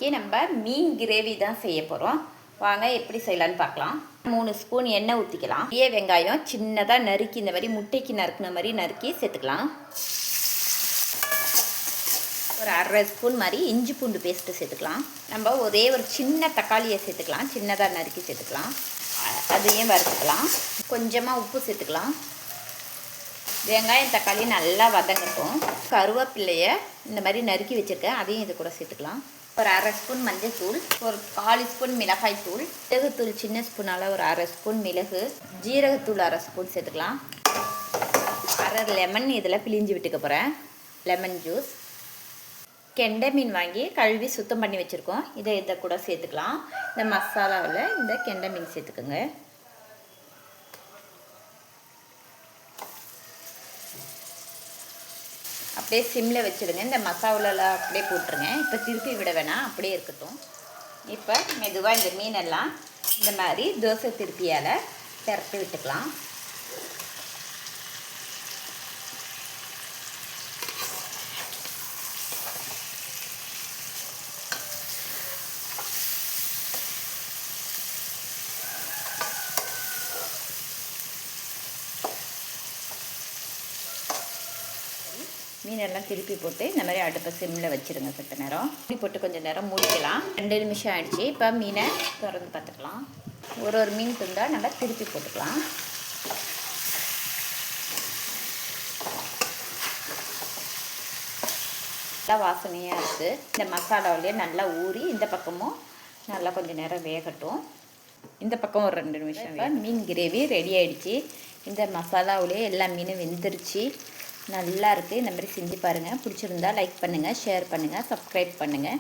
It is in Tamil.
இன்றைக்கி நம்ம மீன் கிரேவி தான் செய்ய போகிறோம். வாங்க எப்படி செய்யலான்னு பார்க்கலாம். 3 ஸ்பூன் எண்ணெய் ஊற்றிக்கலாம். பெரிய வெங்காயம் சின்னதாக நறுக்கி இந்த மாதிரி முட்டைக்கு நறுக்கின மாதிரி நறுக்கி சேர்த்துக்கலாம். ஒரு 1/2 ஸ்பூன் மாதிரி இஞ்சி பூண்டு பேஸ்ட்டு சேர்த்துக்கலாம். நம்ம ஒரே ஒரு சின்ன தக்காளியை சேர்த்துக்கலாம். சின்னதாக நறுக்கி சேர்த்துக்கலாம். அதையும் வறுத்துக்கலாம். கொஞ்சமாக உப்பு சேர்த்துக்கலாம். வெங்காயம் தக்காளி நல்லா வதங்கட்டும். கருவேப்பிலையை இந்த மாதிரி நறுக்கி வச்சுருக்கேன், அதையும் இது கூட சேர்த்துக்கலாம். ஒரு 1/2 ஸ்பூன் மஞ்சள் தூள், ஒரு 1/4 ஸ்பூன் மிளகாய் தூள், மிளகுத்தூள் சின்ன ஸ்பூனால் ஒரு 1/2 ஸ்பூன் மிளகு, ஜீரகத்தூள் 1/2 ஸ்பூன் சேர்த்துக்கலாம். 1/2 லெமன் இதில் பிழிஞ்சு விட்டுக்க போகிறேன். Lemon juice. கெண்டை மீன் வாங்கி கழுவி சுத்தம் பண்ணி வச்சுருக்கோம், இதை கூட சேர்த்துக்கலாம். இந்த மசாலாவில் இந்த கெண்டை மீன் சேர்த்துக்கோங்க. அப்படியே சிம்மில் வச்சுடுங்க. இந்த மசாலாவில் அப்படியே போட்டுருங்க. இப்போ திருப்பி விட வேணாம், அப்படியே இருக்கட்டும். இப்போ மெதுவாக இந்த மீனெல்லாம் இந்த மாதிரி தோசை திருப்பியால் திரட்டி விட்டுக்கலாம். மீனெல்லாம் திருப்பி போட்டு இந்த மாதிரி அடுப்பை சிம்மில் வச்சுருங்க. சற்று நேரம் இப்படி போட்டு கொஞ்சம் நேரம் மூடிக்கலாம். 2 நிமிஷம் ஆகிடுச்சு. இப்போ மீனை திறந்து பார்த்துக்கலாம். ஒரு மீன் துண்டாக நல்லா திருப்பி போட்டுக்கலாம். நல்லா வாசனையாக இருக்குது. இந்த மசாலாவிலேயே நல்லா ஊறி இந்த பக்கமும் நல்லா கொஞ்சம் நேரம் வேகட்டும். இந்த பக்கம் ஒரு 2 நிமிஷம். மீன் கிரேவி ரெடி ஆகிடுச்சு. இந்த மசாலாவிலேயே எல்லா மீனும் வெந்துருச்சு. நல்லா இருக்குது. இந்த மாதிரி செஞ்சு பாருங்கள். பிடிச்சிருந்தா லைக் பண்ணுங்கள், ஷேர் பண்ணுங்கள், சப்ஸ்கிரைப் பண்ணுங்கள்.